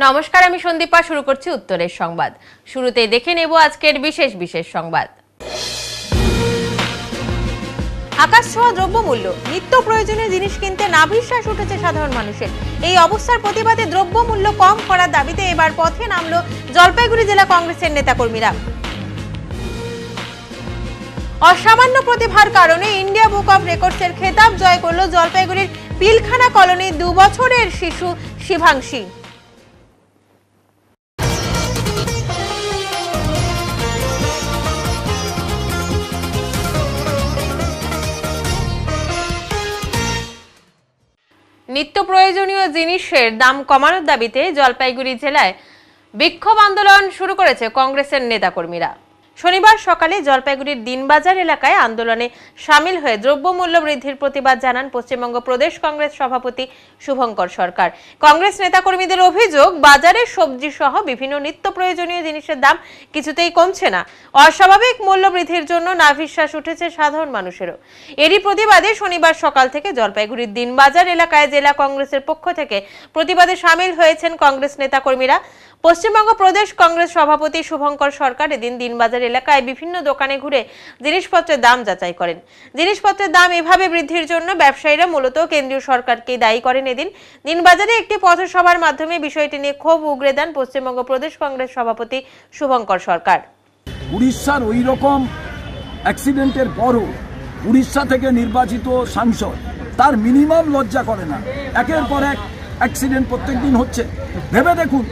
নমস্কার, আমি সন্দীপা। শুরু করছি উত্তরের সংবাদ। শুরুতেই দেখে নেব আজকের বিশেষ সংবাদ। আকাশ ছোঁয়া দ্রব্যমূল্য, নিত্য প্রয়োজনীয় জিনিস কিনতে নাভিশ্বাস উঠেছে সাধারণ মানুষের। এই অবস্থার প্রতিবাদে দ্রব্যমূল্য কম করার দাবিতে এবার পথে নামল জলপাইগুড়ি জেলা কংগ্রেসের নেতাকর্মীরা। অসামান্য প্রতিভার কারণে ইন্ডিয়া বুক অব রেকর্ডসের খেতাব জয় করল জলপাইগুড়ির পিলখানা কলোনির 2 বছরের শিশু শিভাংশী। নিত্য প্রয়োজনীয় জিনিসের দাম কমানোর দাবিতে জলপাইগুড়ি জেলায় বিক্ষোভ আন্দোলন শুরু করেছে কংগ্রেসের নেতাকর্মীরা। শনিবার সকালে জলপাইগুড়ির দিনবাজার এলাকায় আন্দোলনে সামিল হয়ে দ্রব্যমূল্য বৃদ্ধির প্রতিবাদ জানান পশ্চিমবঙ্গ প্রদেশ কংগ্রেস সভাপতি শুভঙ্কর সরকার। কংগ্রেস নেতাকর্মীদের অভিযোগ, বাজারে সবজি সহ বিভিন্ন নিত্য প্রয়োজনীয় জিনিসের দাম কিছুতেই কমছে না। অস্বাভাবিক মূল্য বৃদ্ধির জন্য নাভিশ্বাস উঠেছে সাধারণ মানুষেরও। এরই প্রতিবাদে শনিবার সকাল থেকে জলপাইগুড়ির দিনবাজার এলাকায় জেলা কংগ্রেসের পক্ষ থেকে প্রতিবাদে সামিল হয়েছেন কংগ্রেস নেতাকর্মীরা। পশ্চিমবঙ্গ প্রদেশ কংগ্রেস সভাপতি শুভঙ্কর সরকার এদিন দিনবাজার এলাকায় বিভিন্ন দোকানে ঘুরে জিনিসপত্রের দাম যাচাই করেন। জিনিসপত্রের দাম এভাবে বৃদ্ধির জন্য ব্যবসায়ীরা মূলত কেন্দ্রীয় সরকারকে দায়ী করেন। এদিন দিনবাজারে একটি পথসভার মাধ্যমে বিষয়টি নিয়ে ক্ষোভ উগরে দেন পশ্চিমবঙ্গ প্রদেশ কংগ্রেস সভাপতি শুভঙ্কর সরকার। উড়িষ্যার ওই রকম অ্যাক্সিডেন্টের পরও উড়িষ্যা থেকে নির্বাচিত সাংসদ তার মিনিমাম লজ্জা করে না। একের পর এক অ্যাক্সিডেন্ট প্রত্যেকদিন হচ্ছে। ভেবে দেখুন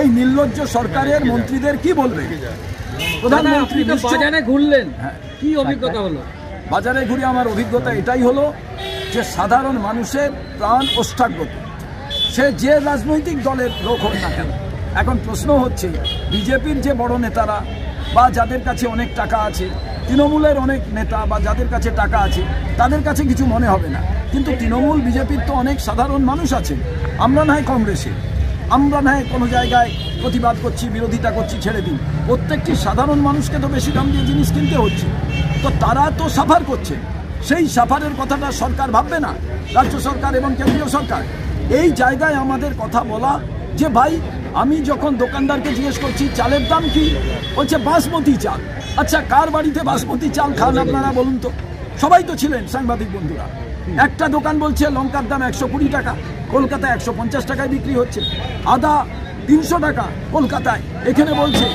এই নির্লজ্জ সরকারের মন্ত্রীদের কি বলবে। প্রধানমন্ত্রী বাজারে ঘুরলেন, কি অভিজ্ঞতা হলো? বাজারে ঘুরে আমার অভিজ্ঞতা এটাই হলো যে সাধারণ মানুষের প্রাণ ওষ্ঠাগত, সে যে রাজনৈতিক দলের লোক হোক না কেন। এখন প্রশ্ন হচ্ছে বিজেপির যে বড় নেতারা বা যাদের কাছে অনেক টাকা আছে, তৃণমূলের অনেক নেতা বা যাদের কাছে টাকা আছে, তাদের কাছে কিছু মনে হবে না। কিন্তু তৃণমূল বিজেপির তো অনেক সাধারণ মানুষ আছে। আমরা না হয় কংগ্রেসে, আমরা না হয় কোনো জায়গায় প্রতিবাদ করছি, বিরোধিতা করছি, ছেড়ে দিন। প্রত্যেকটি সাধারণ মানুষকে তো বেশি দাম দিয়ে জিনিস কিনতে হচ্ছে, তো তারা তো সাফার করছে। সেই সাফারের কথাটা সরকার ভাববে না? রাজ্য সরকার এবং কেন্দ্রীয় সরকার এই জায়গায় আমাদের কথা বলা যে ভাই, আমি যখন দোকানদারকে জিজ্ঞেস করছি চালের দাম কি, বলছে বাসমতি চাল। আচ্ছা, কার বাড়িতে বাসমতি চাল খান আপনারা বলুন তো? সবাই তো ছিলেন সাংবাদিক বন্ধুরা। একটা দোকান বলছে লঙ্কার দাম 120 টাকা, কলকাতায় 150 টাকায় বিক্রি হচ্ছে। আদা 300 টাকা কলকাতায়, এখানে বলছে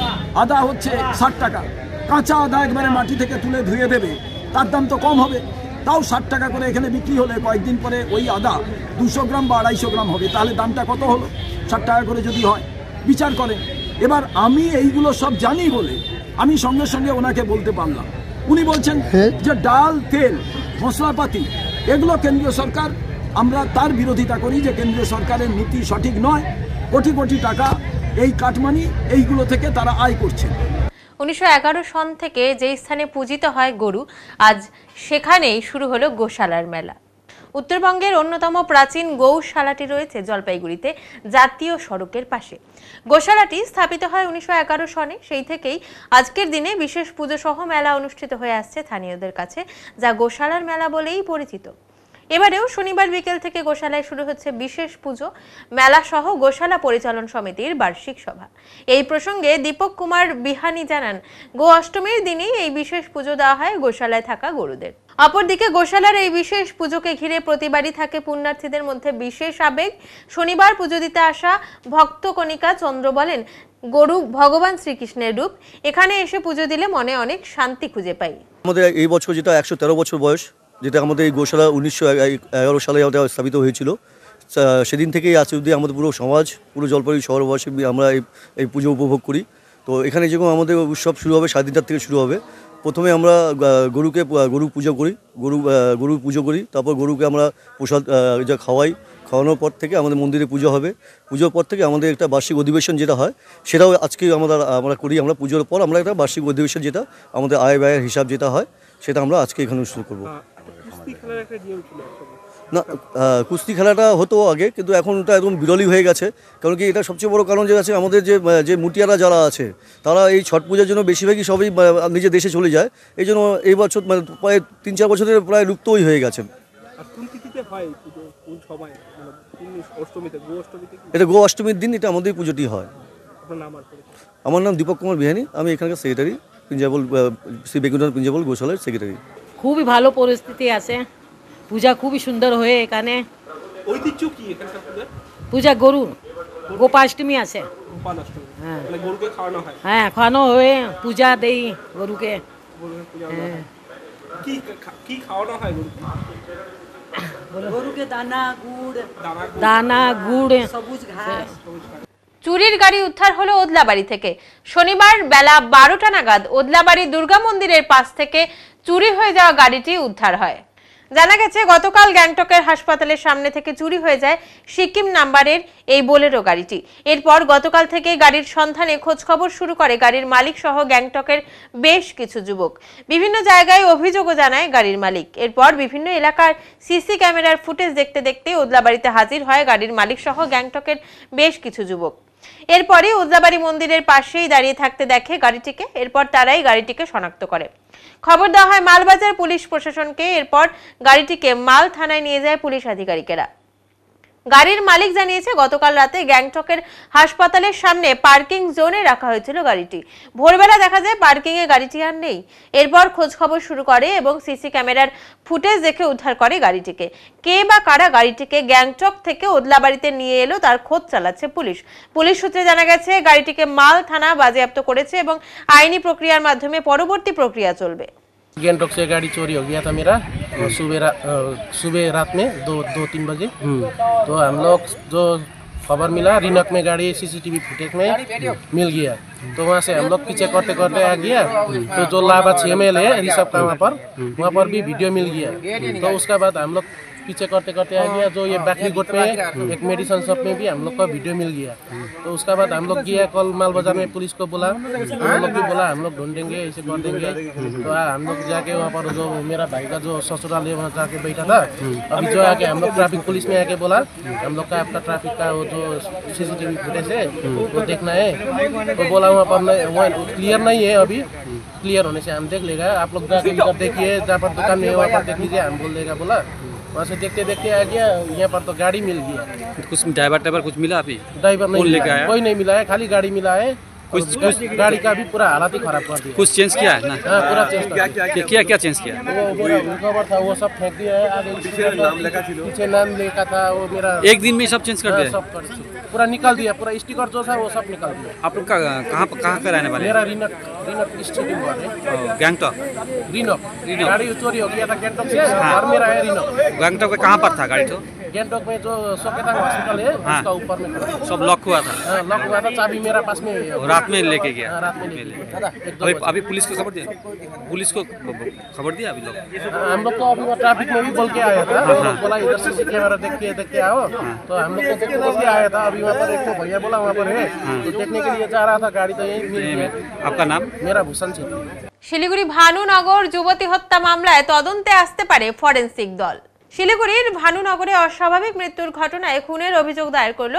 আদা হচ্ছে 60 টাকা। কাঁচা আদা একবারে মাটি থেকে তুলে ধুয়ে দেবে, তার দাম তো কম হবে, তাও 60 টাকা করে এখানে বিক্রি হলে কয়েকদিন পরে ওই আদা 200 গ্রাম বা 250 গ্রাম হবে, তাহলে দামটা কত হলো? 60 টাকা করে যদি হয়, বিচার করেন। এবার আমি এইগুলো সব জানি বলে আমি সঙ্গে সঙ্গে ওনাকে বলতে পারলাম। উনি বলছেন যে ডাল, তেল, মশলাপাতি এগুলো কেন্দ্রীয় সরকার, আমরা তার বিরোধিতা করি যে কেন্দ্রীয় সরকারের নীতি সঠিক নয়। কোটি কোটি টাকা এই কাটমানি এইগুলো থেকে তারা আয় করছে। 1911 সন থেকে যে স্থানে পূজিত হয় গরু, আজ সেখানেই শুরু হলো গোশালার মেলা। উত্তরবঙ্গের অন্যতম প্রাচীন গৌশালাটি রয়েছে জলপাইগুড়িতে জাতীয় সড়কের পাশে। গোশালাটি স্থাপিত হয় 1911 সনে। সেই থেকেই আজকের দিনে বিশেষ পুজো সহ মেলা অনুষ্ঠিত হয়ে আসছে স্থানীয়দের কাছে, যা গোশালার মেলা বলেই পরিচিত। এবারেও শনিবার বিকেল থেকে গোশালায় শুরু হচ্ছে বিশেষ পুজো, মেলা সহ গোশালা পরিচালন সমিতির বার্ষিক সভা। এই প্রসঙ্গে দীপক কুমার বিহানি জানান, গো অষ্টমীর দিনেই এই বিশেষ পুজো দেওয়া হয় গোশালায় থাকা গরুদের। অপরদিকে গোশালার এই বিশেষ পুজোকে ঘিরে প্রতিবারই থাকে পুণ্যার্থীদের মধ্যে বিশেষ আবেগ। শনিবার পুজো দিতে আসা ভক্ত কণিকা চন্দ্র বলেন, গরু ভগবান শ্রীকৃষ্ণের রূপ, এখানে এসে পুজো দিলে মনে অনেক শান্তি খুঁজে পাই। আমাদের এই বছর যেটা 113 বছর বয়স, যেটা আমাদের এই গোশালা 1911 সালে স্থাপিত হয়েছিল, সেদিন থেকেই আজ অবধি আমাদের পুরো সমাজ, পুরো জলপাইগুড়ি শহরবাসী আমরা এই পুজো উপভোগ করি। তো এখানে যেরকম আমাদের উৎসব শুরু হবে 7 দিনটার থেকে শুরু হবে। প্রথমে আমরা গরু পুজো করি, গরু পুজো করি, তারপর গরুকে আমরা প্রসাদ যা খাওয়ানোর পর থেকে আমাদের মন্দিরে পুজো হবে। পুজোর পর থেকে আমাদের একটা বার্ষিক অধিবেশন যেটা হয়, সেটাও আজকে আমরা করি। আমরা পুজোর পর আমরা একটা বার্ষিক অধিবেশন, যেটা আমাদের আয় ব্যয়ের হিসাব যেটা হয়, সেটা আমরা আজকে এখানে শুরু করবো। না, কুস্তি খেলাটা হতো আগে, কিন্তু এখন ওটা একদম বিরলই হয়ে গেছে। কারণ কি, এটা সবচেয়ে বড় কারণ যে আছে, আমাদের যে মুটিয়ারা যারা আছে, তারা এই ছট পূজার জন্য বেশিরভাগই সবই নিজের দেশে চলে যায়। এই জন্য এই বছর প্রায় 3-4 বছরের প্রায় লুপ্তই হয়ে গেছে। এটা গো অষ্টমীর দিন এটা আমাদের পুজোটি হয়। আমার নাম দীপক কুমার বিহানি, আমি এখানকার সেক্রেটারি, প্রিন্সিপাল শ্রী বেগুনার প্রিন্সিপাল গোশালার সেক্রেটারি। খুবই ভালো পরিস্থিতি আছে, পূজা খুবই সুন্দর হয়ে এখানে। ঐতিহ্য কি এখানকার পূজা? পূজা গরু গোপাষ্টমী আছে। হ্যাঁ, গরুকে খাওয়ানো হয়? হ্যাঁ, খাওয়ানো হয়ে পূজা দেই গরুকে। হ্যাঁ, কি খাওয়ানো হয় গরুকে? গরুকে দানা গুড় সবুজ ঘাস। চুরির গাড়ি উদ্ধার হলো ওদলাবাড়ি থেকে। শনিবার বেলা 12টা নাগাদ ওদলাবাড়ি দুর্গা মন্দিরের পাশ থেকে চুরি হয়ে যাওয়া গাড়িটি উদ্ধার হয়। জানা গেছে গতকাল গ্যাংটকের হাসপাতালের সামনে থেকে চুরি হয়ে যায় সিকিম নাম্বারের এই বোলেরো গাড়িটি। এরপর গতকাল থেকে গাড়ির সন্ধানে খোঁজ খবর শুরু করে গাড়ির মালিক সহ গ্যাংটকের বেশ কিছু যুবক। বিভিন্ন জায়গায় অভিযোগও জানায় গাড়ির মালিক। এরপর বিভিন্ন এলাকার সিসি ক্যামেরার ফুটেজ দেখতে দেখতে ওদলাবাড়িতে হাজির হয় গাড়ির মালিক সহ গ্যাংটকের বেশ কিছু যুবক। এরপরে ওদলাবাড়ি মন্দিরের পাশেই দাঁড়িয়ে থাকতে দেখে গাড়িটিকে। এরপর তারাই গাড়িটিকে শনাক্ত করে। খবর দেওয়া হয় মালবাজার পুলিশ প্রশাসনকে। এরপর গাড়িটিকে মাল থানায় নিয়ে যায় পুলিশ আধিকারিকেরা। গাড়ির মালিক জানিয়েছে গতকাল রাতে গ্যাংটকের হাসপাতালের সামনে পার্কিং জোনে রাখা হয়েছিল গাড়িটি। ভোরবেলা দেখা যায় পার্কিং এ গাড়িটি আর নেই। এরপর খোঁজ খবর শুরু করে এবং সিসি ক্যামেরার ফুটেজ দেখে উদ্ধার করে গাড়িটিকে। কে বা কারা গাড়িটিকে গ্যাংটক থেকে ওদলাবাড়িতে নিয়ে এলো তার খোঁজ চালাচ্ছে পুলিশ। পুলিশ সূত্রে জানা গেছে গাড়িটিকে মাল থানা বাজেয়াপ্ত করেছে এবং আইনি প্রক্রিয়ার মাধ্যমে পরবর্তী प्रक्रिया চলবে। गैंगटॉक से गाड़ी चोरी हो गया था मेरा सुबह रात में 2-3 बजे। तो हम लोग जो खबर मिला रिनक में गाड़ी सीसीटीवी फुटेज में मिल गया। तो वहाँ से हम लोग पीछे करते करते आ गया। तो जो लाभा 6 मेल है रिसर्व का वहाँ पर भी वीडियो मिल गया। तो उसका बाद हम लोग पीछे करते करते आ गया। जो ये बैटरी गोट में एक मेडिसिन शॉप में भी हम लोग का वीडियो मिल गया। तो उसका बाद हम लोग गया कल माल बाजार में पुलिस को बोला, हम लोग भी बोला हम लोग ढूंढेंगे ऐसे कर देंगे। तो हम लोग जाके वहाँ पर जो मेरा भाई का जो ससुराल है वहाँ जाके बैठा था। अभी जो आके हम लोग ट्रैफिक पुलिस में आके बोला हम लोग का आपका ट्रैफिक का वो जो सीसीटीवी फुटेज है वो देखना है। तो बोला वहाँ पर वहाँ क्लियर नहीं है, अभी क्लियर होने से हम देख लेगा। आप लोग जाके देखिए जहाँ पर दुकान है वहाँ पर देख लीजिए, हम बोल देगा बोला। वहाँ से देखते देखते आ गया, यहाँ पर तो गाड़ी मिल गया। कुछ ड्राइवर कुछ मिला अभी? ड्राइवर नहीं लेके आया? कोई नहीं मिला है, खाली गाड़ी मिला है। कुछ गाड़ी का भी पूरा हालत ही खराब कर दिया। कुछ चेंज किया है ना? हाँ, पूरा चेंज क्या चेंज किया? वो कवर था वो सब फेंक दिया है। आगे पीछे नाम लिखा था वो मेरा एक दिन में सब चेंज कर दिया? सब पूरा निकाल दिया, पूरा स्टिकर जो था वो सब निकाल दिया। आप लोग कहाँ का रहने वाले? मेरा रिनक स्टेडियम है गैंगटॉक। रिनक गाड़ी चोरी हो गया था गैंगटॉक से, घर मेरा है रिनक। गैंगटॉक में कहाँ पर था गाड़ी? तो गैंगटॉक में जो सोकेता हॉस्पिटल है उसका ऊपर में सब लॉक हुआ था? लॉक हुआ था, चाबी मेरा पास में रात में लेके गया? रात में लेके गया। अभी पुलिस को खबर दिया? पुलिस को खबर दिया अभी लोग? हम लोग तो अभी वो ट्रैफिक में भी बोल के आया था। बोला इधर सीसी कैमरा देख के आओ। तो हम लोग तो देख के आया था। अभी वहाँ पर एक भैया बोला वहाँ पर है, तो देखने के लिए जा रहा था। गाड़ी तो यही मिल गया। आपका नाम? मेरा भूषण सिंह। শিলিগুড়ি ভানুনগর যুবতী হত্যা মামলায় তদন্তে আসতে পারে ফরেনসিক দল। শিলিগুড়ির ভানুনগরে অস্বাভাবিক মৃত্যুর ঘটনায় খুনের অভিযোগ দায়ের করল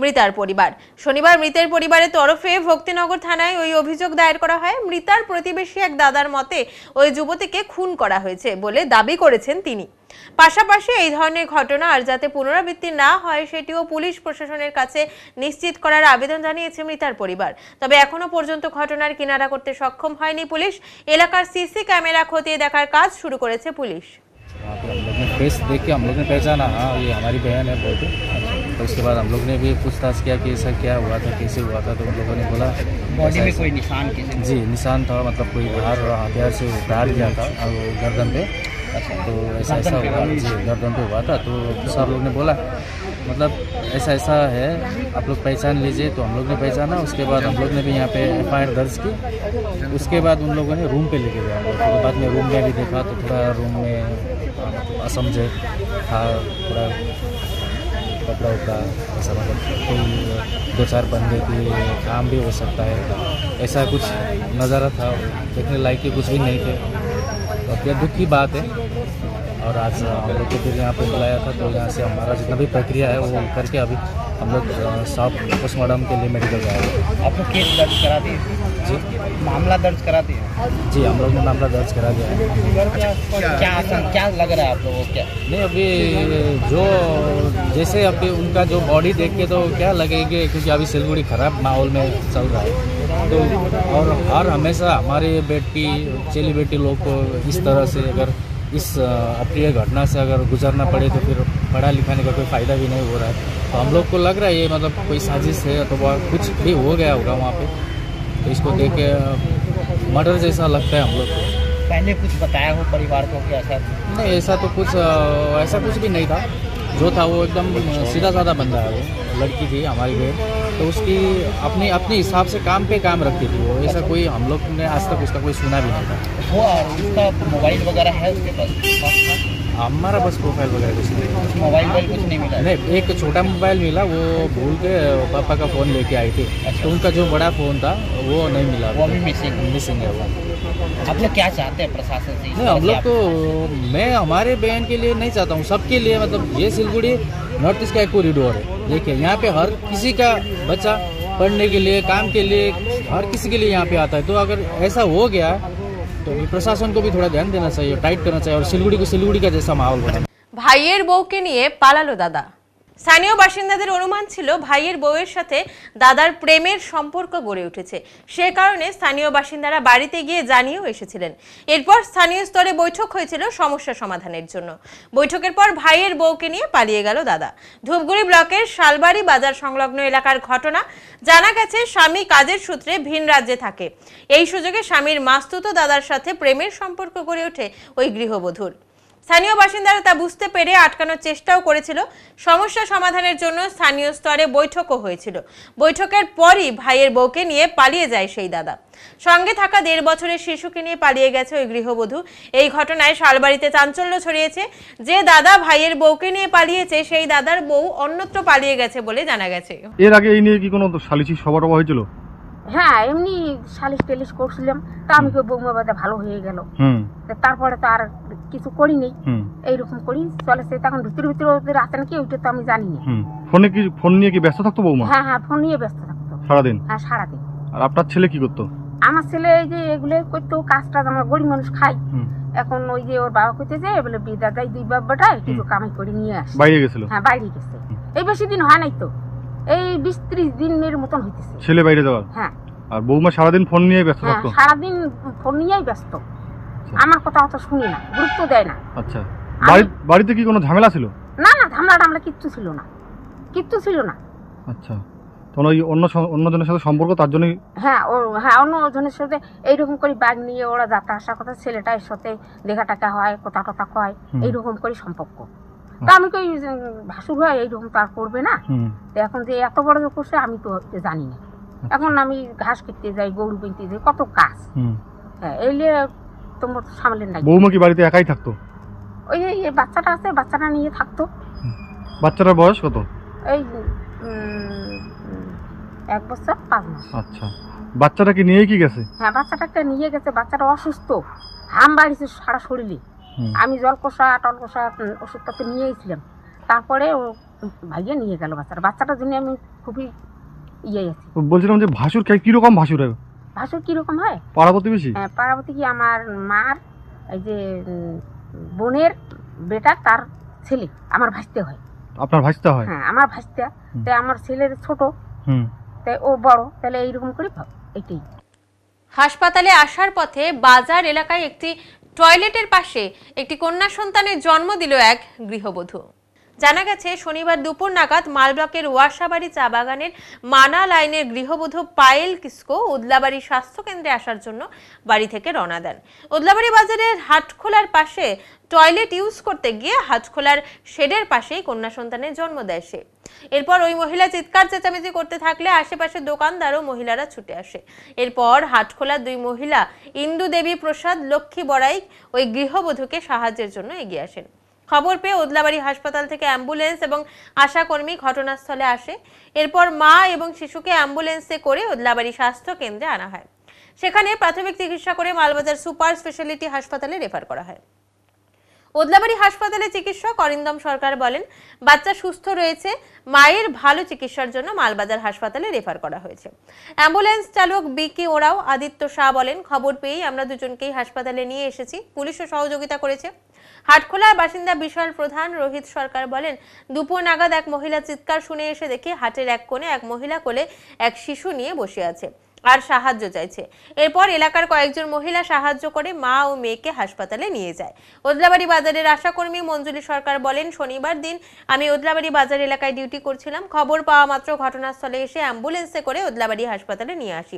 মৃতার পরিবার। শনিবার মৃতের পরিবারের তরফে ভক্তিনগর থানায় ওই অভিযোগ দায়ের করা হয়। মৃতার প্রতিবেশী এক দাদার মতে ওই যুবতীকে খুন করা হয়েছে বলে দাবি করেছেন তিনি। পাশাপাশি এই ধরনের ঘটনা আর যাতে পুনরাবৃত্তি না হয় সেটিও পুলিশ প্রশাসনের কাছে নিশ্চিত করার আবেদন জানিয়েছে মৃতার পরিবার। তবে এখনো পর্যন্ত ঘটনার কিনারা করতে সক্ষম হয়নি পুলিশ। এলাকার সিসি ক্যামেরা খতিয়ে দেখার কাজ শুরু করেছে पुलिस। वहाँ पे हम लोग ने फेस देख के हम लोग ने पहचाना, हाँ ये हमारी बहन है बोलते। तो उसके बाद हम लोग ने भी पूछताछ किया कि ऐसा क्या हुआ था, कैसे हुआ था। तो उन लोगों ने बोला बॉडी में कोई निशान? जी निशान था, मतलब कोई बाहर हथियार से प्रहार किया था और गर्दन पे। तो ऐसा हुआ जी, गर्दन पे हुआ था। तो सब लोग ने बोला मतलब ऐसा है, आप लोग पहचान लीजिए। तो हम लोग ने पहचाना। उसके बाद हम लोग ने भी यहाँ पे FIR दर्ज की। उसके बाद उन लोगों ने रूम पे लेके गया। तो बाद में रूम में भी देखा तो थोड़ा रूम में असमझे था, पूरा कपड़ा उपड़ा ऐसा, मतलब कोई 2-4 बंदे की काम भी हो सकता है ऐसा कुछ नज़ारा था। देखने लायक के कुछ भी नहीं थे। तो यह दुख की बात है। और आज हम लोग को फिर यहाँ पे बुलाया था। तो यहाँ से हमारा जितना भी प्रक्रिया है वो करके अभी हम लोग सब पोस्टमार्टम के लिए मेडिकल गए। आपको केस दर्ज करा दिए? जी मामला दर्ज करा दिए? जी हम लोग ने मामला दर्ज करा दिया है। क्या लग रहा है आप लोगों को? क्या नहीं अभी जो जैसे अभी उनका जो बॉडी देख के तो क्या लगेगी, क्योंकि अभी सिलगुड़ी खराब माहौल में चल रहा है, तो और हर हमेशा हमारे बेटी चेली बेटी लोग को इस तरह से अगर इस अप्रिय घटना से अगर गुजरना पड़े तो फिर पढ़ा लिखाने का कोई फ़ायदा भी नहीं हो रहा है। तो हम लोग को लग रहा है ये मतलब कोई साजिश है, तो वह कुछ भी हो गया होगा वहाँ पे, तो इसको देख के मर्डर जैसा लगता है हम लोग को। पहले कुछ बताया हो परिवार को कि ऐसा? नहीं ऐसा तो कुछ ऐसा कुछ भी नहीं था, जो था वो एकदम सीधा साधा बंदा है। वो लड़की थी हमारी बहन, तो उसकी अपने हिसाब से काम पे काम रखती थी वो, ऐसा कोई हम लोग ने आज तक उसका कोई सुना भी नहीं था। वो उसका मोबाइल वगैरह है उसके पास? हमारा बस प्रोफाइल वगैरह कुछ नहीं, मोबाइल कुछ नहीं मिला? नहीं एक छोटा मोबाइल मिला, वो भूल के पापा का फ़ोन लेके आई थी। तो उनका जो बड़ा फ़ोन था वो नहीं मिला, वो भी मिसिंग है वो। आप लोग क्या चाहते हैं प्रशासन से? नहीं हम लोग तो, मैं हमारे बहन के लिए नहीं चाहता हूँ, सबके लिए, मतलब ये सिलगुड़ी नॉर्थ ईस्ट का एक कॉरिडोर है। देखिए यहाँ पे हर किसी का बच्चा पढ़ने के लिए, काम के लिए, हर किसी के लिए यहाँ पे आता है। तो अगर ऐसा हो गया तो प्रशासन को भी थोड़ा ध्यान देना चाहिए, टाइट करना चाहिए, और सिलगुड़ी को सिलगुड़ी का जैसा माहौल बनाना। ভাইয়ের বউকে নিয়ে পালালো দাদা। স্থানীয় বাসিন্দাদের অনুমান ছিল ভাইয়ের বউয়ের সাথে দাদার প্রেমের সম্পর্ক গড়ে উঠেছে, সে কারণে স্থানীয় বাসিন্দারা বাড়িতে গিয়ে জানিয়েও এসেছিলেন। এরপর স্থানীয় স্তরে বৈঠক হয়েছিল সমস্যা সমাধানের জন্য। বৈঠকের পর ভাইয়ের বউকে নিয়ে পালিয়ে গেল দাদা। ধূপগুড়ি ব্লকের শালবাড়ি বাজার সংলগ্ন এলাকার ঘটনা। জানা গেছে স্বামী কাজের সূত্রে ভিন রাজ্যে থাকে, এই সুযোগে স্বামীর মাস্তুতো দাদার সাথে প্রেমের সম্পর্ক গড়ে ওঠে ওই গৃহবধূর। স্থানীয় বাসিন্দারা তা বুঝতে পেরে আটকানোর চেষ্টাও করেছিল। সমস্যা সমাধানের জন্য স্থানীয় স্তরে বৈঠকও হয়েছিল। বৈঠকের পরই ভাইয়ের বউকে নিয়ে পালিয়ে যায় সেই দাদা। সঙ্গে থাকা 1.5 বছরের শিশুকে নিয়ে পালিয়ে গেছে ওই গৃহবধূ। এই ঘটনায় শালবাড়িতে চাঞ্চল্য ছড়িয়েছে। যে দাদা ভাইয়ের বউকে নিয়ে পালিয়েছে সেই দাদার বউ অন্যত্র পালিয়ে গেছে বলে জানা গেছে। এর আগে এই নিয়ে কি কোনো সালিশি সভা হয়েছিল? হ্যাঁ এমনি সালিশ টেলিশ করছিলাম, তা আমি বৌমা বাদে ভালো হয়ে গেল, তারপরে তো আর কিছু করিনি, এইরকম করি চলেছে। তখন ভিতরে ভিতরে ওদের আছে নাকি ওইটা তো আমি জানি না। ফোন নিয়ে কি ব্যস্ত থাকতো বৌমা? হ্যাঁ হ্যাঁ ফোন নিয়ে ব্যস্ত থাকতো সারাদিন? হ্যাঁ সারাদিন। আর আপনার ছেলে কি করতো? আমার ছেলে এই যে এগুলো করতো, কাজটা আমরা গরিব মানুষ খাই। এখন ওই যে ওর বাবা কইতে যে বলে বিদা যাই 2 বাবাটা কিছু কামাই করে নিয়ে আসে। বাইরে গেছিল? হ্যাঁ বাইরে গেছে। এই বেশি দিন হয় নাই তো, এই 20-30 দিনের মতন হইতেছে ছেলে বাইরে যাওয়ার। হ্যাঁ। আর বৌমা সারাদিন ফোন নিয়ে ব্যস্ত থাকতো? সারাদিন ফোন নিয়েই ব্যস্ত, আমার কথা অত শুনি না, গুরুত্ব দেয় না। আচ্ছা বাড়িতে কি কোনো ঝামেলা ছিল? না না ঝামেলা কিচ্ছু ছিল না, কিচ্ছু ছিল না। আচ্ছা তখন ওই অন্যজনের সাথে সম্পর্ক, তার জন্যই? হ্যাঁ অন্যজনের সাথে এইরকম করে ব্যাগ নিয়ে ওরা যাতা আসা কথা, ছেলেটার সাথে দেখা টাকা হয়, কথা টথা কয়, এইরকম করে সম্পর্ক। তা আমি কই ভাসুর হয় এইরকম তার করবে না। এখন যে এত বড় করছে আমি তো জানি না। এখন আমি ঘাস কেটে যাই, গরু কিনতে যাই, কত কাজ। হ্যাঁ এইলে তোমার সামলে নাই। বৌমা কি বাড়িতে একাই থাকতো? ওই বাচ্চাটা আছে, বাচ্চাটা নিয়ে থাকতো। বাচ্চাটার বয়স কত? এই 1 বছর 5 মাস। আচ্ছা বাচ্চাটাকে নিয়ে কি গেছে? হ্যাঁ বাচ্চাটাকে নিয়ে গেছে, বাচ্চাটা অসুস্থ, হাম বাড়িছে সারা শরীরে। আমি জলকষা টলকষা ওষুধটাতে নিয়ে এসেছিলাম, তারপরে ও ভাইয়া নিয়ে গেল বাচ্চাটার জন্য আমি খুবই আছি। বলছিলাম যে ভাসুর কিরকম ভাসুর হয়? ভাসুর কিরকম হয়? পাড়া প্রতিবেশী? হ্যাঁ পাড়া প্রতিবেশী, আমার মার এই যে বোনের বেটা তার ছেলে আমার ভাসতে হয়। আপনার ভাসতে হয়? হ্যাঁ আমার ভাসতে। তাই আমার ছেলের ছোট, তাই ও বড়, তাহলে এইরকম করে এটাই। হাসপাতালে আসার পথে বাজার এলাকায় একটি টয়লেটের পাশে একটি কন্যা সন্তানের জন্ম দিল এক গৃহবধূ। জানা গেছে শনিবার দুপুর নাগাদ মালব্লকের ওয়াসাবাড়ি চা বাগানের মানা লাইনের গৃহবধূ পায়েল কিসকো উদলাবাড়ি স্বাস্থ্য কেন্দ্রে আসার জন্য বাড়ি থেকে রওনা দেন। উদলাবাড়ি বাজারের হাটখোলার পাশে টয়লেট ইউজ করতে গিয়ে হাটখোলার শেডের পাশেই কন্যা সন্তানের জন্ম দেয় সে। এরপর ওই মহিলা চিৎকার চেঁচামেচি করতে থাকলে আশেপাশে দোকানদার ও মহিলারা ছুটে আসে। এরপর হাটখোলার 2 মহিলা ইন্দু দেবী প্রসাদ, লক্ষ্মী বড়াই ওই গৃহবধূকে সাহায্যের জন্য এগিয়ে আসেন। খবর পেয়ে উদলাবাড়ি হাসপাতাল থেকে অ্যাম্বুলেন্স এবং আশাকর্মী ঘটনাস্থলে আসে। এরপর মা এবং শিশুকে অ্যাম্বুলেন্সে করে উদলাবাড়ি স্বাস্থ্য কেন্দ্রে আনা হয়। সেখানে প্রাথমিক চিকিৎসা করে মালবাজার সুপার স্পেশালিটি হাসপাতালে রেফার করা হয়। ওদলাবাড়ি হাসপাতালে চিকিৎসক অরিন্দম সরকার বলেন, বাচ্চা সুস্থ রয়েছে, মায়ের ভালো চিকিৎসার জন্য মালবাজার হাসপাতালে রেফার করা হয়েছে। অ্যাম্বুলেন্স চালক বিকি ওরাও আদিত্য শাহ বলেন, খবর পেয়েই আমরা দুজনকেই হাসপাতালে নিয়ে এসেছি, পুলিশও সহযোগিতা করেছে। হাটখোলার বাসিন্দা বিশাল প্রধান রোহিত সরকার বলেন, দুপুর নাগাদ এক মহিলা চিৎকার শুনে এসে দেখে হাটের এক কোণে এক মহিলা কোলে এক শিশু নিয়ে বসে আছে আর সাহায্য চাইছে। এরপর এলাকার কয়েকজন মহিলা সাহায্য করে মা ও মেয়েকে হাসপাতালে নিয়ে যায়। ওদলাবাড়ি বাজারের আশাকর্মী মঞ্জুলি সরকার বলেন, শনিবার দিন আমি ওদলাবাড়ি বাজার এলাকায় ডিউটি করছিলাম। খবর পাওয়া মাত্র ঘটনাস্থলে এসে অ্যাম্বুলেন্সে করে ওদলাবাড়ি হাসপাতালে নিয়ে আসি।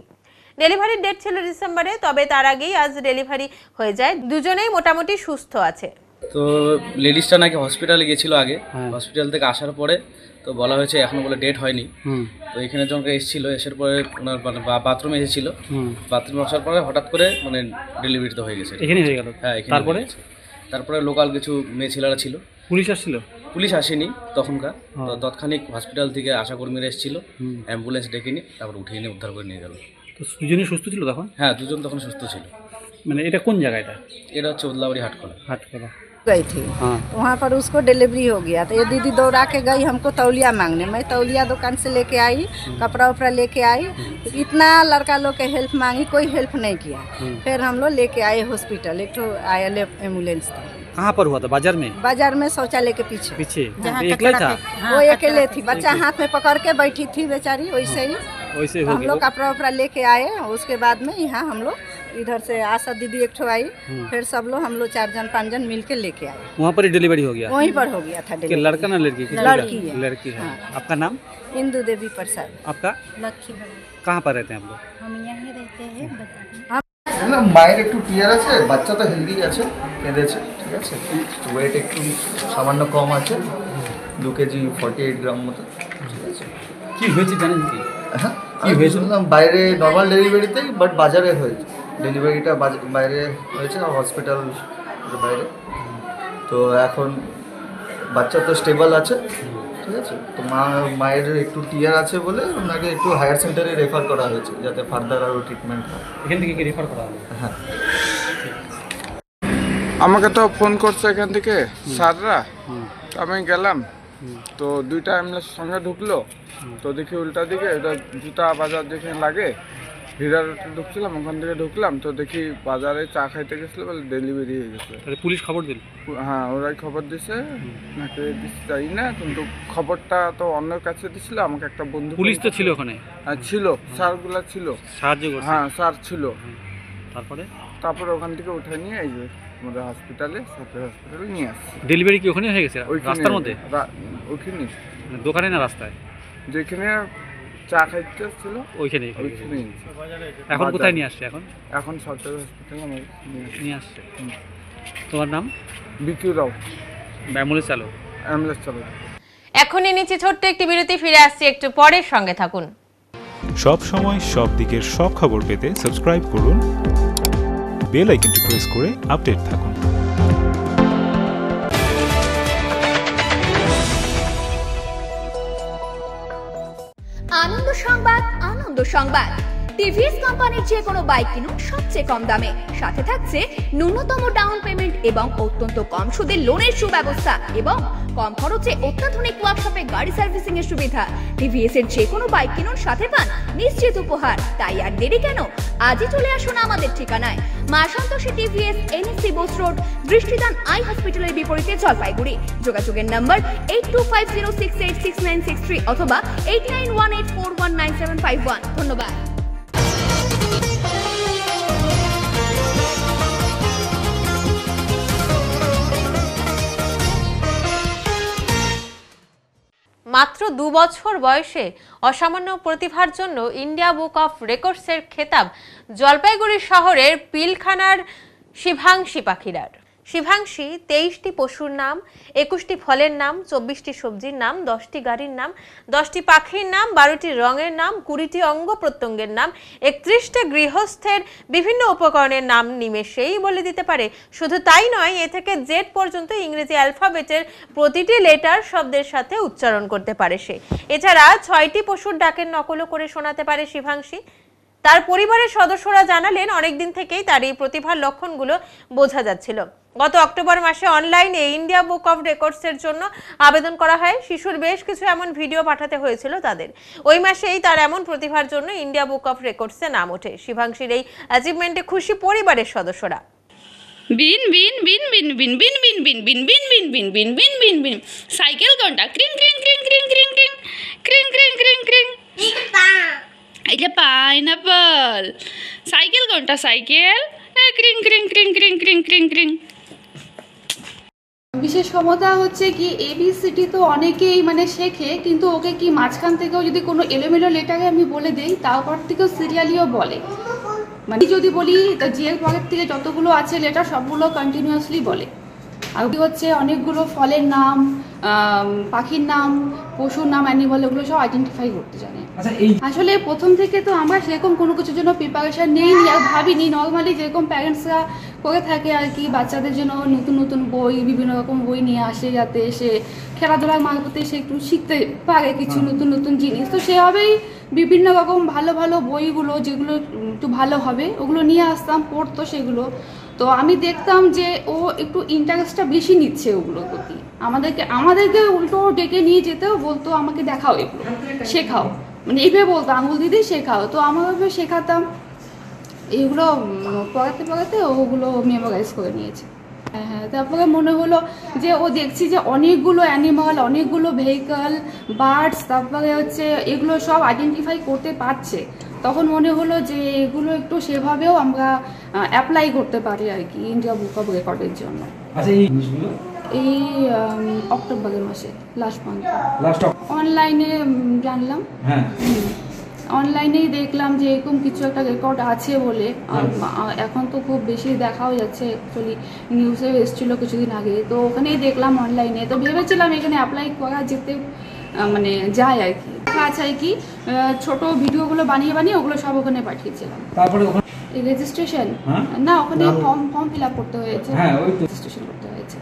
ডেলিভারির ডেট ছিল ডিসেম্বরে, তবে তার আগেই আজ ডেলিভারি হয়ে যায়। দুজনেই মোটামুটি সুস্থ আছে। তো লেডিসটা নাকি হসপিটালে গেছিল আগে, হসপিটাল থেকে আসার পরে তো বলা হয়েছে এখনো বলে ডেট হয়নি। তো এখানে যখন এসেছিল, এসের পরে ওনার বাথরুমে এসেছিল, বাথরুমে আসার পরে হঠাৎ করে মানে ডেলিভারি তো হয়ে গেছে। এখানে হয়ে গেল? হ্যাঁ, তারপরে লোকাল কিছু মেয়ে ছেলেরা ছিল। পুলিশ আসছিল? পুলিশ আসেনি তখনকার, তো তৎক্ষণিক হসপিটাল থেকে আশাকর্মীরা এসেছিল, অ্যাম্বুলেন্স ডেকে নিয়ে তারপর উঠিয়ে নিয়ে উদ্ধার করে নিয়ে গেল। তো দুজনই সুস্থ ছিল তখন? হ্যাঁ, দুজন তখন সুস্থ ছিল। মানে এটা কোন জায়গা? এটা হচ্ছে ওদলাবাড়ি হাটখোলা। गई थी वहाँ पर उसको डिलीवरी हो गया। तो ये दीदी दौड़ा के गई हमको तौलिया मांगने। मैं तौलिया दुकान से लेके आई, कपड़ा उपड़ा लेके आई। तो इतना लड़का लोग के हेल्प मांगी, कोई हेल्प नहीं किया। फिर हम लोग लेके आए हॉस्पिटल। एक तो आया एम्बुलेंस था। कहाँ पर हुआ था? बाजार में? बाजार में शौचालय के पीछे। अकेले था? वो अकेले थी, बच्चा हाथ में पकड़ के बैठी थी बेचारी। वैसे ही हम लोग कपड़ा उपड़ा लेके आए। उसके बाद में यहाँ हम लोग इधर से आशा दीदी एक ठो आई, फिर सब लोग हम लोग 4 जन 5 जन मिल के लेके आए। वहाँ पर ही डिलीवरी हो गया? वहीं पर हो गया था डिलीवरी। लड़का ना लड़की? लड़की है। लड़की है। आपका नाम? इंदु देवी प्रसाद। आपका? लक्ष्मी। कहाँ पर रहते हैं आप लोग? हम यहीं रहते हैं। না, মায়ের একটু টিয়ার আছে, বাচ্চা তো হেলদি আছে, কেঁদেছে, ঠিক আছে। ওয়েট একটু সামান্য কম আছে, 2 কেজি 48 গ্রাম মতো, ঠিক আছে। কি হয়েছে জানেন কি? হ্যাঁ, আমি শুনলাম বাইরে নর্মাল ডেলিভারিতেই, বাট বাজারে হয়েছে। ডেলিভারিটা বাইরে হয়েছে, হসপিটাল বাইরে। তো এখন বাচ্চা তো স্টেবল আছে, ঠিক আছে। তো মায়ের একটু টিয়ার আছে বলে ওনাকে একটু হায়ার সেন্টারে রেফার করা হয়েছে, যাতে ফার্দার আরও ট্রিটমেন্ট হয়। এখান থেকে কি রেফার করা হবে? হ্যাঁ, আমাকে তো ফোন করছে এখান থেকে স্যাররা, তো আমি গেলাম। তো 2টা অ্যাম্বুলেন্স সঙ্গে ঢুকলো। তো দেখি উল্টা দিকে জুতা বাজার যেখানে লাগে হীরা রোডে ঢুকছিলাম, ওখান থেকে ঢুকলাম। তো দেখি বাজারে চা খাইতে গেছিলো বলে ডেলিভারি হয়ে গেছে। পুলিশ খবর দিল? হ্যাঁ, ওরাই খবর দিছে, নাকি দিচ্ছে জানি না, কিন্তু খবরটা তো অন্যের কাছে দিছিল। আমাকে একটা বন্ধু, পুলিশ তো ছিল ওখানে? হ্যাঁ ছিল, স্যারগুলা ছিল, সাহায্য করছে। হ্যাঁ স্যার ছিল। তারপরে ওখান থেকে উঠে নিয়ে এই যে আমাদের হসপিটালে, সরকারি হসপিটালে নিয়ে আসছে। ডেলিভারি কি ওখানে হয়ে গেছে? রাস্তার মধ্যে? ওইখানে। দোকানে না রাস্তায়? যেখানে চা খাইতে ছিল ওইখানে। এখন কোথায় নিয়ে আসছে? এখন সরকারি হসপিটালে নিয়ে আসছে। তোমার নাম? বিকি রাও। অ্যাম্বুলেন্স চালক? অ্যাম্বুলেন্স চালক। এখনই নিচে ছোট্ট একটি বিরতি, ফিরে আসছি একটু পরে, সঙ্গে থাকুন। সব সময় সব দিকের সব খবর পেতে সাবস্ক্রাইব করুন, বেল আইকনটি প্রেস করে আপডেট থাকুন। আনন্দ সংবাদ, আনন্দ সংবাদ। টিভিএস কোম্পানির যে কোনো বাইক কিনুন সবচেয়ে কম দামে, সাথে থাকছে ন্যূনতম ডাউন পেমেন্ট এবং অত্যন্ত কম সুদে লোনের সুব্যবস্থা এবং কম খরচে অত্যাধুনিক ওয়ার্কশপে গাড়ি সার্ভিসিং এর সুবিধা। টিভিএস এর যে কোনো বাইক কিনুন সাথে পান নিশ্চিত উপহার। তাই আর দেরি কেন, আজই চলে আসুন আমাদের ঠিকানায়, মা Santoshi TVS, NSC Bose road, Drishtidan I হসপিটালের বিপরীতে, জলপাইগুড়ি। যোগাযোগের নম্বর 8250686963 অথবা 8918419751। ধন্যবাদ। মাত্র 2 বছর বয়সে অসামান্য প্রতিভার জন্য ইন্ডিয়া বুক অফ রেকর্ডসের খেতাব জলপাইগুড়ি শহরের পিলখানার শিভাংশী পাখিরার। শিভাংশী 23টি পশুর নাম, 21টি ফলের নাম, 24টি সবজির নাম, 10টি গাড়ির নাম, 10টি পাখির নাম, 12টি রঙের নাম, 20টি অঙ্গ প্রত্যঙ্গের নাম, 31টি গৃহস্থের বিভিন্ন উপকরণের নাম নিমেষেই বলে দিতে পারে। শুধু তাই নয়, এ থেকে জেড পর্যন্ত ইংরেজি অ্যালফাবেটের প্রতিটি লেটার শব্দের সাথে উচ্চারণ করতে পারে সে। এছাড়া 6টি পশুর ডাকের নকলও করে শোনাতে পারে শিভাংশী। তার পরিবারের সদস্যরা জানালেন অনেকদিন থেকেই তার এই প্রতিভার লক্ষণগুলো বোঝা যাচ্ছিল। গত অক্টোবর মাসে অনলাইনে ইন্ডিয়া বুক অফ রেকর্ডসের জন্য আবেদন করা হয়। শিশুর বেশ কিছু এমন ভিডিও পাঠাতে হয়েছিল তাদের। ওই মাসেই তার এমন প্রতিভার জন্য ইন্ডিয়া বুক অফ রেকর্ডসে নাম ওঠে। শিবাংশীর এই অ্যাচিভমেন্টে খুশি পরিবারের সদস্যরা। বিন বিন বিন বিন বিন বিন বিন বিন বিন বিন বিন বিন বিন বিন বিন বিন সাইকেল ঘন্টা ক্রিং ক্রিং ক্রিং ক্রিং ক্রিং ক্রিং ক্রিং ক্রিং ক্রিং ক্রিং এটা পাইনাপল সাইকেল ঘন্টা সাইকেল ক্রিং ক্রিং ক্রিং ক্রিং ক্রিং ক্রিং ক্রিং। বিশেষ ক্ষমতা হচ্ছে কি এবিসিডি তো অনেকেই মানে শেখে, কিন্তু ওকে কি মাঝখান থেকেও যদি কোনো এলোমেলো লেটারে আমি বলে দেই তারপর থেকেও সিরিয়ালিও বলে। মানে যদি বলি জিএল পকেট থেকে যতগুলো আছে লেটার সবগুলো কন্টিনিউয়াসলি বলে। আর হচ্ছে অনেকগুলো ফলের নাম, পাখির নাম, পশুর নাম, অ্যানিমাল, ওগুলো সব আইডেন্টিফাই করতে জানে। আসলে প্রথম থেকে তো আমরা সেরকম কোনো কিছুর জন্য প্রিপারেশন নেইনি আর ভাবিনি। নর্মালি যেরকম প্যারেন্টসরা করে থাকে আর কি, বাচ্চাদের জন্য নতুন নতুন বই, বিভিন্ন রকম বই নিয়ে আসে যাতে সে খেলাধুলার মারফতে সে একটু শিখতে পারে কিছু নতুন নতুন জিনিস। তো সেভাবেই বিভিন্ন রকম ভালো ভালো বইগুলো যেগুলো একটু ভালো হবে ওগুলো নিয়ে আসতাম, পড়তো সেগুলো। তো আমি দেখতাম যে ও একটু ইন্টারেস্টটা বেশি নিচ্ছে ওগুলোর প্রতি। আমাদেরকে উল্টো ডেকে নিয়ে যেতেও বলতো আমাকে দেখাও, এগুলো শেখাও, মানে এইভাবে বলতো আঙুল দিদি শেখাও। তো আমাকে শেখাতাম, এগুলো পড়াতে পড়াতে ওগুলো মেমোরাইজ করে নিয়েছে। হ্যাঁ, তারপরে মনে হলো যে ও দেখছি যে অনেকগুলো অ্যানিমাল, অনেকগুলো ভেহিকল, বার্ডস, তারপরে হচ্ছে এগুলো সব আইডেন্টিফাই করতে পারছে। তখন মনে হলো যে এগুলো একটু সেভাবেও আমরা অ্যাপ্লাই করতে পারি আর কি ইন্ডিয়া বুক অফ রেকর্ডের জন্য। এই অক্টোবরের মাসে লাস্ট মান্থ অনলাইনে জানলাম। অনলাইনেই দেখলাম যে এরকম কিছু একটা রেকর্ড আছে বলে। এখন তো খুব বেশি দেখাও যাচ্ছে, অ্যাকচুয়ালি নিউজে এসেছিলো কিছুদিন আগে, তো ওখানেই দেখলাম অনলাইনে। তো ভেবেছিলাম এখানে অ্যাপ্লাই করা যেতে মানে যায় আর কি। আচ্ছা, কি ছোট ভিডিওগুলো বানিয়ে বানিয়ে ওগুলো সব ওখানে পাঠিয়েছিলাম। তারপরে রেজিস্ট্রেশন না, ওখানে ফর্ম ফিল আপ করতে হয়েছে, রেজিস্ট্রেশন করতে হয়েছে।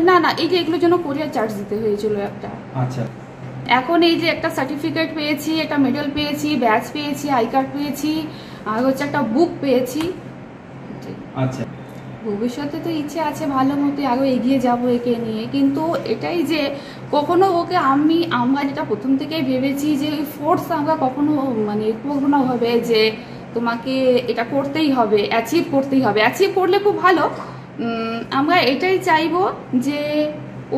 না না, এই যে এগুলোর জন্য কোরিয়ার চার্জ দিতে হয়েছিল একটা। আচ্ছা, এখন এই যে একটা সার্টিফিকেট পেয়েছি, একটা মেডেল পেয়েছি, ব্যাচ পেয়েছি, আই কার্ড পেয়েছি, আর হচ্ছে একটা বুক পেয়েছি। আচ্ছা, ভবিষ্যতে তো ইচ্ছে আছে ভালো মতো আরও এগিয়ে যাব একে নিয়ে, কিন্তু এটাই যে কখনো ওকে আমরা যেটা প্রথম থেকেই ভেবেছি যে ফোর্স আমরা কখনো মানে করবো না হবে যে তোমাকে এটা করতেই হবে, অ্যাচিভ করতেই হবে। অ্যাচিভ করলে খুব ভালো, আমরা এটাই চাইবো যে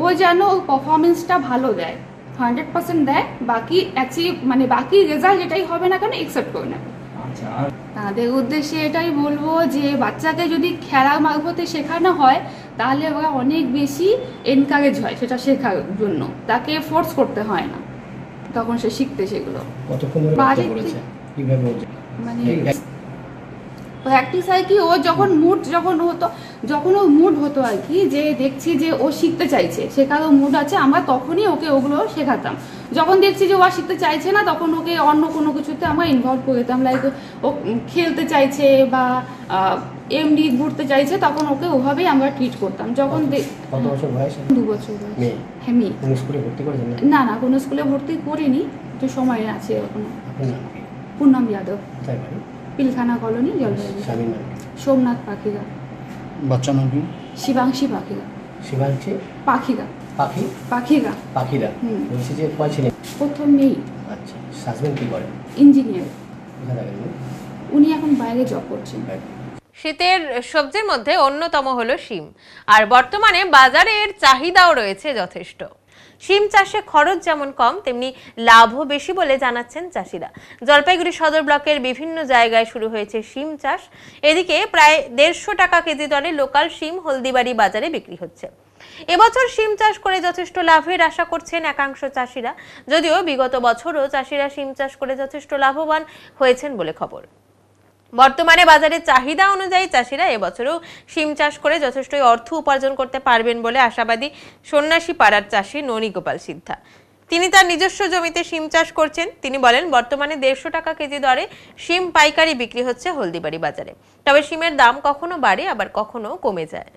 ও যেন পারফরমেন্সটা ভালো দেয়, 100% দেয়, বাকি অ্যাচিভ মানে বাকি রেজাল্ট এটাই হবে না কেন অ্যাকসেপ্ট করে নেবে। তাদের উদ্দেশ্যে এটাই বলবো যে বাচ্চাকে যদি খেলার মারফতে শেখানো হয় তাহলে ওরা অনেক বেশি এনকারেজ হয় সেটা শেখার জন্য, তাকে ফোর্স করতে হয় না, তখন সে শিখতে সেগুলো। মানে প্র্যাকটিস হয় কি, ও যখন ও মুড হতো আর কি, যে দেখছি যে ও শিখতে চাইছে, শেখারও মুড আছে, আমরা তখনই ওকে ওগুলো শেখাতাম। যখন দেখছি যে ও শিখতে চাইছে না তখন ওকে অন্য কোনো কিছুতে আমরা ইনভলভ করে দিতাম। লাইক ও খেলতে চাইছে বা এমনি ঘুরতে চাইছে, তখন ওকে ওভাবেই আমরা ট্রিট করতাম। যখন 2 বছর বয়স। হ্যাঁ, না না, কোনো স্কুলে ভর্তি করিনি, একটু সময় আছে এখনো। পূর্ণম যাদব, পিলখানা কলোনি, জলপাইগুড়ি। সোমনাথ পাখিরা। বাচ্চা নাম কি? শিবাংশী পাখিরা। শিবাংশী পাখিরা। পাখিরা। পাখিরা। বলছি যে কয় ছেলে? প্রথম নেই। আচ্ছা, হাজবেন্ড কি করে? ইঞ্জিনিয়ার। উনি এখন বাইরে জব করছেন। শীতের সবজির মধ্যে অন্যতম হলো শিম, আর বর্তমানে বাজারে এর চাহিদাও রয়েছে যথেষ্ট। শিম চাষে খরচ যেমন কম তেমনি লাভও বেশি বলে জানাচ্ছেন চাষিরা। জলপাইগুড়ি সদর ব্লকের বিভিন্ন জায়গায় শুরু হয়েছে শিম চাষ। এদিকে প্রায় 150 টাকা কেজি দরে লোকাল শিম হলদিবাড়ি বাজারে বিক্রি হচ্ছে। এবছর শিম চাষ করে যথেষ্ট লাভের আশা করছেন একাংশ চাষিরা, যদিও বিগত বছরও চাষিরা শিম চাষ করে যথেষ্ট লাভবান হয়েছেন বলে খবর। বর্তমানে বাজারে চাহিদা অনুযায়ী চাষিরা এবছরও শিম চাষ করে যথেষ্ট অর্থ উপার্জন করতে পারবেন বলে আশাবাদী সন্ন্যাসী পাড়ার চাষি ননী গোপাল সিদ্ধা। তিনি তার নিজস্ব জমিতে শিম চাষ করছেন। তিনি বলেন, বর্তমানে 150 টাকা কেজি দরে শিম পাইকারি বিক্রি হচ্ছে হলদিবাড়ি বাজারে। তবে শিমের দাম কখনো বাড়ে আবার কখনো কমে যায়।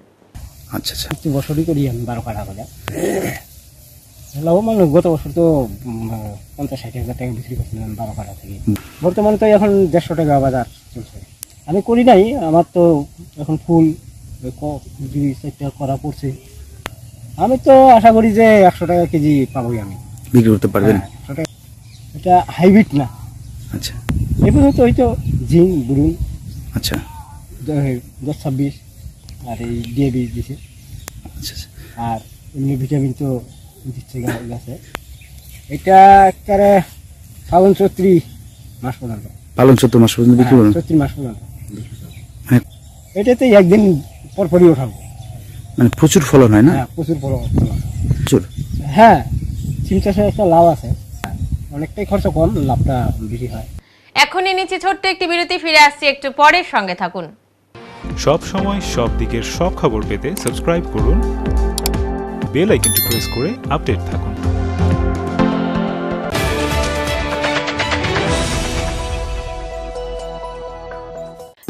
আচ্ছা আচ্ছা, বছরই করি আমি 12 কাটা করে। লাভবান গত বছর তো 50-60 হাজার টাকা বিক্রি করছিলাম বাবাপাড়া থেকে। বর্তমানে তো এখন 150 টাকা বাজার চলছে। আমি করি নাই, আমার তো এখন ফুল 2-4 করা পড়ছে। আমি তো আশা করি যে 100 টাকা কেজি পাবোই আমি বিক্রি করতে পারবেন। এটা হাইব্রিড না। আচ্ছা, এই পর্যন্ত হয়তো জিং বুরুন আচ্ছা 10-26 আর এই ডিএবি দিছে। আচ্ছা, আর এমনি ভিটামিন তো দিচ্ছে গাছে। এটা একেবারে পালন 34 মাস পর্যন্ত। পালন 74 মাস পর্যন্ত বিক্রি করুন। 34 মাস পর্যন্ত। এটাতে একদিন পরপরই ওঠাবো। মানে প্রচুর ফলন হয় না? হ্যাঁ, প্রচুর ফলন। প্রচুর। হ্যাঁ, সিম চাষে একটা লাভ আছে, অনেকটাই খরচ কম, লাভটা বেশি হয়। এখনই নিচে ছোট্ট একটি বিরতি, ফিরে আসছি একটু পরে, সঙ্গে থাকুন। সব সময় সব দিকের সব খবর পেতে সাবস্ক্রাইব করুন, বেল আইকনটি প্রেস করে আপডেট থাকুন।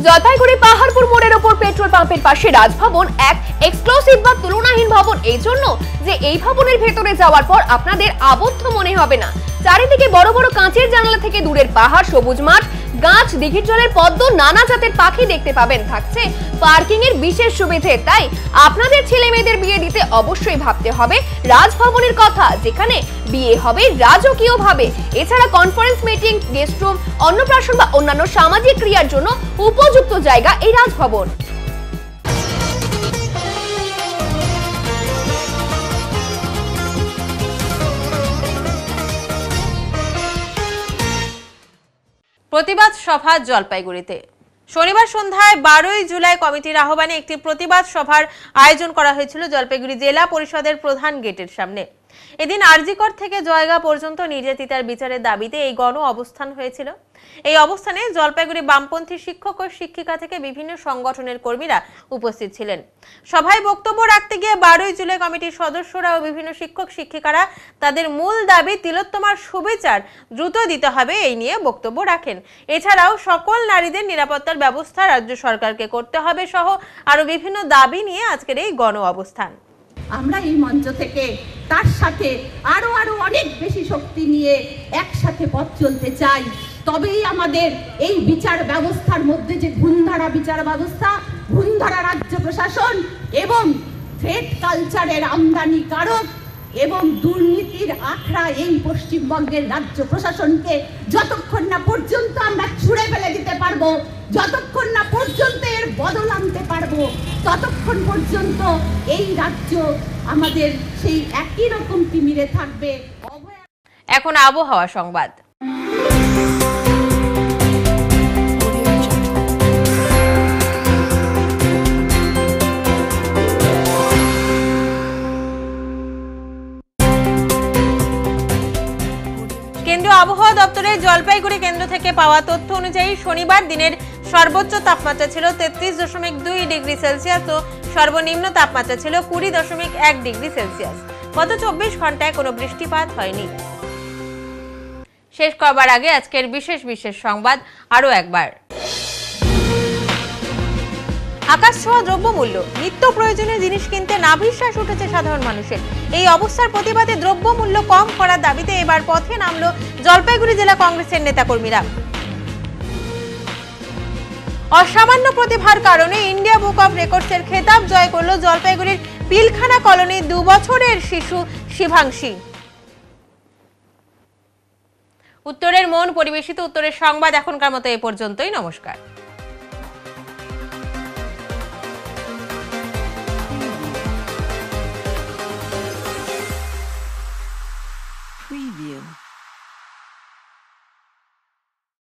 জলপাইগুড়ি পাহাড়পুর মোড়ের ওপর পেট্রোল পাম্পের পাশে রাজভবন এক এক্সক্লুসিভ বা তুলনাহীন ভবন, এই জন্য যে এই ভবনের ভেতরে যাওয়ার পর আপনাদের আবদ্ধ মনে হবে না। চারিদিকে বড় বড় কাঁচের জানালা থেকে দূরের পাহাড়, সবুজ মাঠ, গাছ, দিঘির জলের পদ্ম, নানা জাতের পাখি দেখতে পাবেন। থাকছে পার্কিং এর বিশেষ সুবিধে। তাই আপনাদের ছেলে মেয়েদের বিয়ে দিতে অবশ্যই ভাবতে হবে রাজভবনের কথা, যেখানে বিয়ে হবে রাজকীয় ভাবে। এছাড়া কনফারেন্স, মিটিং, গেস্ট রুম, অন্নপ্রাশন বা অন্যান্য সামাজিক ক্রিয়ার জন্য উপযুক্ত জায়গা এই রাজভবন। প্রতিবাদ সভা জলপাইগুড়িতে শনিবার সন্ধ্যায় 12ই জুলাই কমিটির আহ্বানে একটি প্রতিবাদ সভার আয়োজন করা হয়েছিল জলপাইগুড়ি জেলা পরিষদের প্রধান গেটের সামনে। এদিন আরজিকর থেকে জয়গা পর্যন্ত নির্যাতিতার বিচারের দাবিতে এই গণ অবস্থান হয়েছিল। এই অবস্থানে জলপাইগুড়ি বামপন্থী শিক্ষক ও শিক্ষিকা থেকে বিভিন্ন সংগঠনের কর্মীরা উপস্থিত ছিলেন। সভায় বক্তব্য রাখতে গিয়ে 12ই জুলাই কমিটির সদস্যরা ও বিভিন্ন শিক্ষক শিক্ষিকারা তাদের মূল দাবি তিলোত্তমার সুবিচার দ্রুত দিতে হবে এই নিয়ে বক্তব্য রাখেন। এছাড়াও সকল নারীদের নিরাপত্তার ব্যবস্থা রাজ্য সরকারকে করতে হবে সহ আরো বিভিন্ন দাবি নিয়ে আজকের এই গণ অবস্থান। আমরা এই মঞ্চ থেকে তার সাথে আরো অনেক বেশি শক্তি নিয়ে একসাথে পথ চলতে চাই। তবেই আমাদের এই বিচার ব্যবস্থার মধ্যে যে ঘুণধারা বিচার ব্যবস্থা, ঘুণধারা রাজ্য প্রশাসন এবং থ্রেট কালচারের আমদানি কারক এবং দুর্নীতির আখড়া এই পশ্চিমবঙ্গের রাজ্য প্রশাসনকে যতক্ষণ না পর্যন্ত আমরা ছুঁড়ে ফেলে দিতে পারবো, যতক্ষণ না পর্যন্ত এর বদল আনতে পারবো, ততক্ষণ পর্যন্ত এই রাজ্য আমাদের সেই একই রকম তিমিরে থাকবে। এখন আবহাওয়া সংবাদ। কেন্দ্রীয় আবহাওয়া দপ্তরের জলপাইগুড়ি কেন্দ্র থেকে পাওয়া তথ্য অনুযায়ী শনিবার দিনের সর্বোচ্চ তাপমাত্রা ছিল 33.2 ডিগ্রি সেলসিয়াস ও সর্বনিম্ন তাপমাত্রা ছিল 20.1 ডিগ্রি সেলসিয়াস। গত 24 ঘন্টায় কোনো বৃষ্টিপাত হয়নি। শেষ করবার আগে আজকের বিশেষ সংবাদ আরো একবার। আকাশ ছোঁয়া দ্রব্যমূল্য, নিত্য প্রয়োজনীয় জিনিস কিনতে নাভিশ্বাস উঠেছে সাধারণ মানুষের। এই অবস্থার প্রতিবাদে দ্রব্যমূল্য কম করার দাবিতে এবার পথে নামল জলপাইগুড়ি জেলা কংগ্রেসের নেতাকর্মীরা। অসামান্য প্রতিভার কারণে ইন্ডিয়া বুক অফ রেকর্ডসের খেতাব জয় করল জলপাইগুড়ির পিলখানা কলোনির 2 বছরের শিশু শিভাংশী। উত্তরের মন পরিবেশিত উত্তরের সংবাদ এখনকার মতো এ পর্যন্তই। নমস্কার।